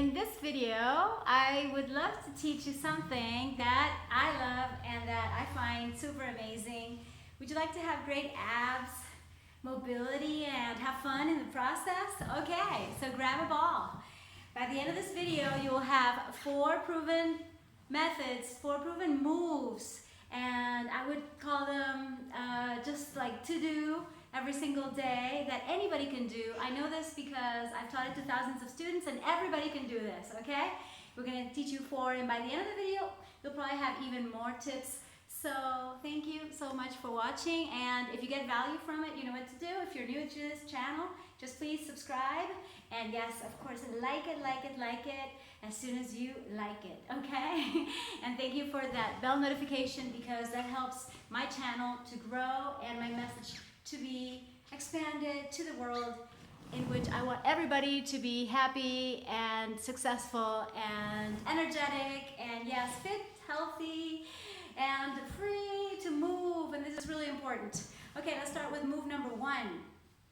in this video, I would love to teach you something that I love and that I find super amazing. Would you like to have great abs, mobility, and have fun in the process? Okay, so grab a ball. By the end of this video, you will have 4 proven methods, 4 proven moves, and I would call them just like to do every single day that anybody can do. I know this because I've taught it to thousands of students and everybody can do this, okay? We're going to teach you 4, and by the end of the video, you'll probably have even more tips. So thank you so much for watching, and if you get value from it, you know what to do. If you're new to this channel, just please subscribe, and yes, of course, like it as soon as you like it, okay? And thank you for that bell notification because that helps my channel to grow and my message to be expanded to the world, in which I want everybody to be happy and successful and energetic and yes, fit, healthy, and free to move, and this is really important. Okay, let's start with move number 1.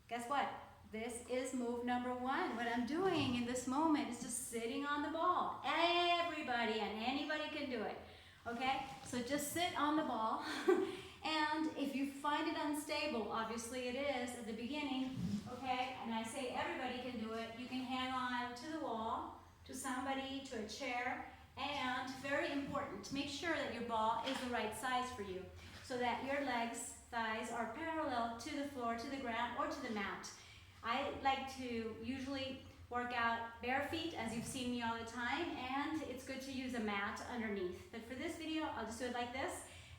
Guess what? This is move number 1. What I'm doing in this moment is just sitting on the ball. Everybody and anybody can do it. Okay, so just sit on the ball. And if you find it unstable, obviously it is at the beginning, okay, and I say everybody can do it, you can hang on to the wall, to somebody, to a chair, and very important, make sure that your ball is the right size for you, so that your legs, thighs are parallel to the floor, to the ground, or to the mat. I like to usually work out bare feet, as you've seen me all the time, and it's good to use a mat underneath. But for this video, I'll just do it like this.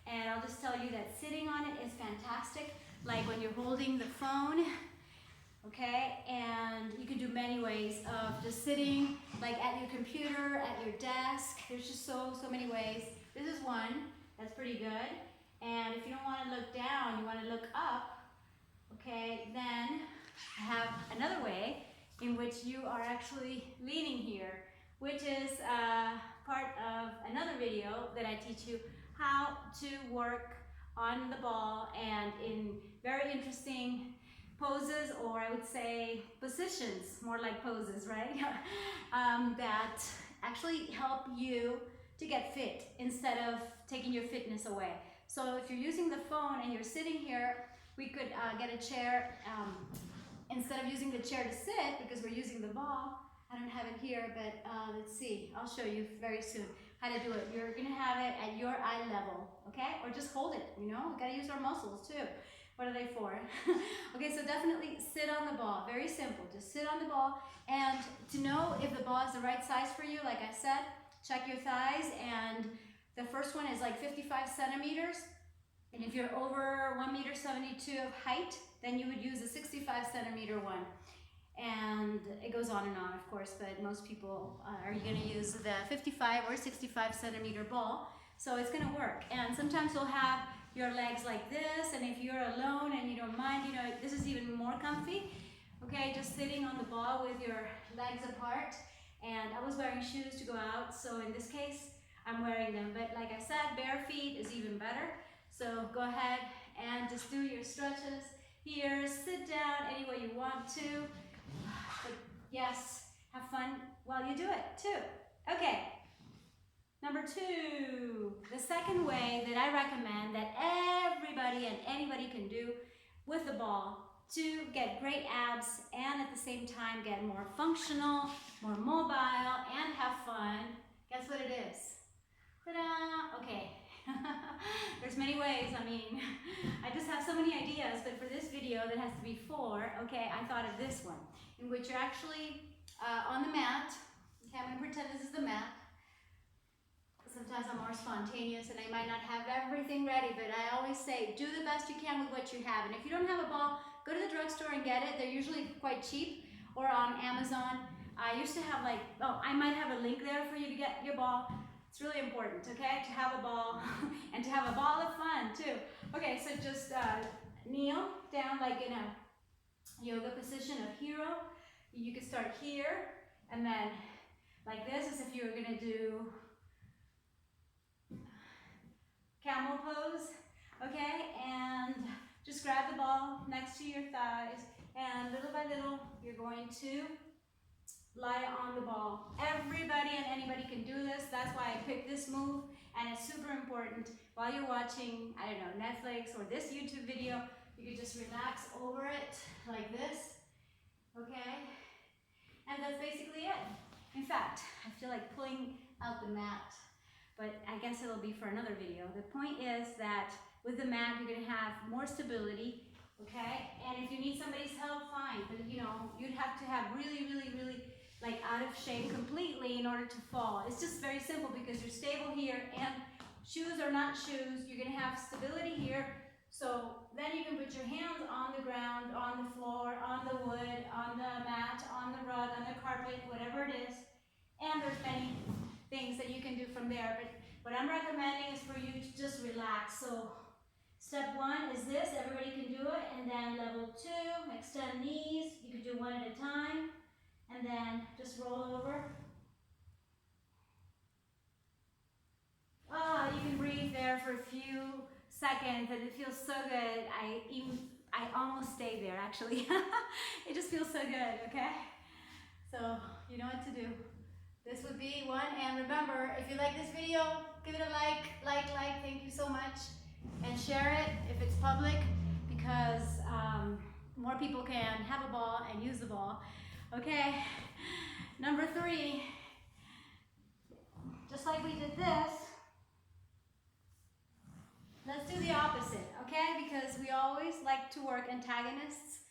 And I'll just tell you that sitting on it is fantastic, like when you're holding the phone, okay? And you can do many ways of just sitting, like at your computer, at your desk. There's just so many ways. This is one that's pretty good. And if you don't want to look down, you want to look up, okay? Then I have another way in which you are actually leaning here, which is part of another video that I teach you how to work on the ball and in very interesting poses, or I would say positions, more like poses, right? That actually help you to get fit instead of taking your fitness away. So if you're using the phone and you're sitting here, we could get a chair. Instead of using the chair to sit, because we're using the ball, I don't have it here, but let's see, I'll show you very soon how to do it. You're gonna have it at your eye level, okay? Or just hold it, you know? We gotta use our muscles too. What are they for? Okay, so definitely sit on the ball. Very simple, just sit on the ball. And to know if the ball is the right size for you, like I said, check your thighs, and the first one is like 55 centimeters. And if you're over 1.72 meters of height, then you would use a 65 centimeter one. And it goes on and on, of course, but most people are going to use the 55 or 65 centimeter ball, so it's going to work. And sometimes you'll have your legs like this, and if you're alone and you don't mind, you know, this is even more comfy. Okay, just sitting on the ball with your legs apart. And I was wearing shoes to go out, so in this case, I'm wearing them. But like I said, bare feet is even better. So go ahead and just do your stretches here. Sit down any way you want to. But yes, have fun while you do it too. Okay, number 2. The second way that I recommend that everybody and anybody can do with the ball to get great abs and at the same time get more functional, more mobile, and have fun. Guess what it is? Ta-da! Okay. There's many ways. I mean, I just have so many ideas, but for this video that has to be 4, okay, I thought of this one, in which you're actually on the mat. Okay, I'm going to pretend this is the mat. Sometimes I'm more spontaneous and I might not have everything ready, but I always say, do the best you can with what you have. And if you don't have a ball, go to the drugstore and get it. They're usually quite cheap, or on Amazon. I used to have I might have a link there for you to get your ball. It's really important, okay, to have a ball and to have a ball of fun too. Okay, so just kneel down like in a yoga position of hero. You can start here and then like this, as if you were gonna do camel pose, okay? And just grab the ball next to your thighs, and little by little, you're going to lie on the ball. Everybody and anybody can do this. That's why I picked this move, and it's super important. While you're watching, I don't know, Netflix or this YouTube video, you can just relax over it like this, okay? And that's basically it. In fact, I feel like pulling out the mat, but I guess it'll be for another video. The point is that with the mat, you're gonna have more stability, okay? And if you need somebody's help, fine. But you know, you'd have to have really like out of shape completely in order to fall. It's just very simple because you're stable here, and shoes or not shoes, you're gonna have stability here. So then you can put your hands on the ground, on the floor, on the wood, on the mat, on the rug, on the carpet, whatever it is. And there's many things that you can do from there. But what I'm recommending is for you to just relax. So step one is this, everybody can do it. And then level two, extend knees. You can do one at a time. And then just roll over. Oh, you can breathe there for a few seconds and it feels so good. I almost stay there actually. It just feels so good, okay? So you know what to do. This would be one, and remember, if you like this video, give it a like, thank you so much. And share it if it's public, because more people can have a ball and use the ball. Okay, number 3, just like we did this, let's do the opposite, okay? Because we always like to work antagonists,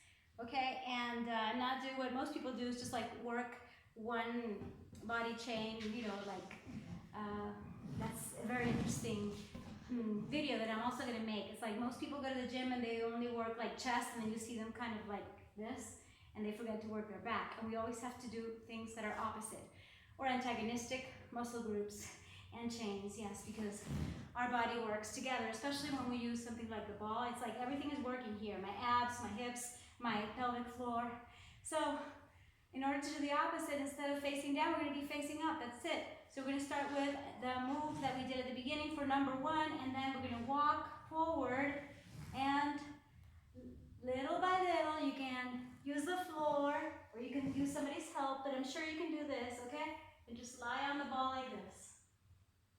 okay? And not do what most people do, is just like work one body chain, you know, like that's a very interesting video that I'm also gonna make. It's like most people go to the gym and they only work like chest, and then you see them kind of like this, and they forget to work their back. And we always have to do things that are opposite or antagonistic muscle groups and chains, yes, because our body works together, especially when we use something like the ball. It's like everything is working here, my abs, my hips, my pelvic floor. So in order to do the opposite, instead of facing down, we're going to be facing up. That's it. So we're going to start with the move that we did at the beginning for number 1, and then we're going to walk forward, and little by little, you can use the floor, or you can use somebody's help, but I'm sure you can do this, okay? And just lie on the ball like this.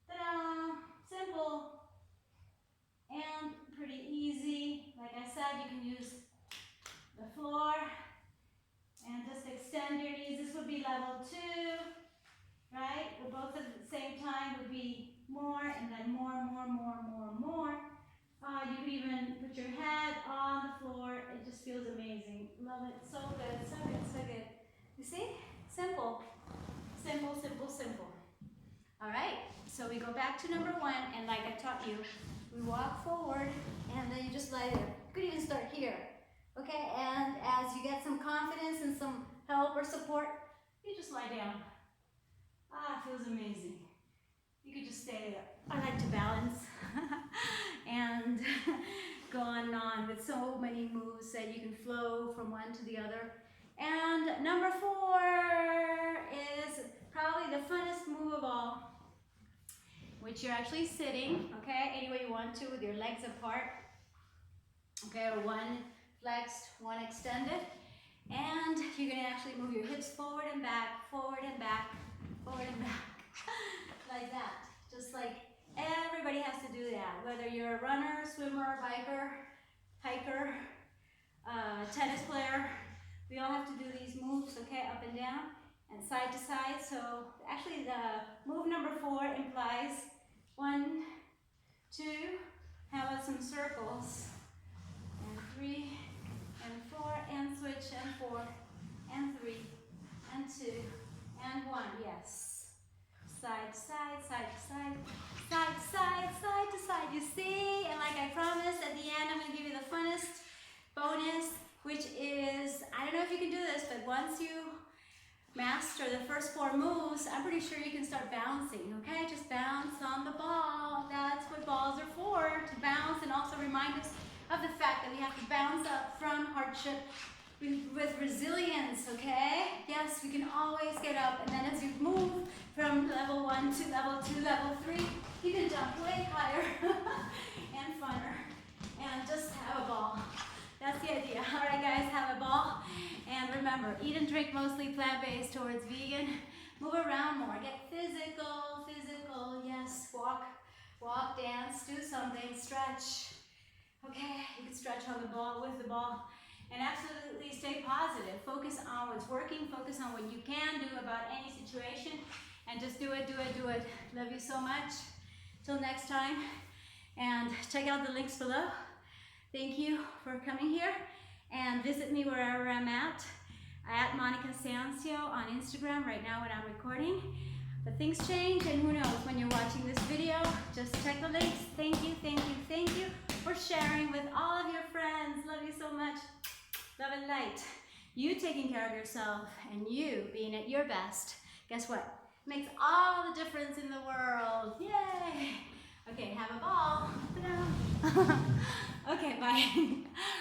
Ta-da! Simple and pretty easy. Like I said, you can use the floor and just extend your knees. This would be level 2, right? But both at the same time would be more, and then more. You could even put your head on the floor. It just feels amazing. Love it. So good, so good, so good. You see? Simple. Simple. All right, so we go back to number 1, and like I taught you, we walk forward, and then you just lie there. You could even start here, okay? And as you get some confidence and some help or support, you just lie down. Ah, it feels amazing. You could just stay there. I like to balance and go on and on with so many moves that you can flow from one to the other. And number 4 is probably the funnest move of all, which you're actually sitting, okay, any way you want to, with your legs apart, okay, or one flexed, one extended, and you're gonna actually move your hips forward and back, like that. Just like everybody has to do that, whether you're a runner, swimmer, biker, hiker, tennis player, we all have to do these moves, okay, up and down and side to side. So actually the move number 4 implies 1, 2, how about some circles, and 3, and 4, and switch, and 4, and 3, and 2, and 1, yes. Side to side, side to side, side to side, side to side, you see? And like I promised, at the end I'm going to give you the funnest bonus, which is, I don't know if you can do this, but once you master the first 4 moves, I'm pretty sure you can start bouncing, okay? Just bounce on the ball. That's what balls are for, to bounce, and also remind us of the fact that we have to bounce up from hardship with resilience, okay? Yes, we can always get up, and then as you move from level 1 to level 2, level 3, you can jump way higher and funner, and just have a ball. That's the idea. All right, guys, have a ball. And remember, eat and drink mostly plant-based towards vegan. Move around more. Get physical, physical. Yes, walk, dance, do something, stretch. Okay, you can stretch on the ball, with the ball. And absolutely stay positive. Focus on what's working. Focus on what you can do about any situation. And just do it, do it, do it. Love you so much. Till next time. And check out the links below. Thank you for coming here. And visit me wherever I'm at Monica Sancio on Instagram right now when I'm recording. But things change, and who knows, when you're watching this video, just check the links. Thank you, thank you, thank you for sharing with all of your friends. Love you so much. Love and light. You taking care of yourself and you being at your best, guess what? Makes all the difference in the world. Yay! Okay, have a ball. Ta-da. Okay, bye.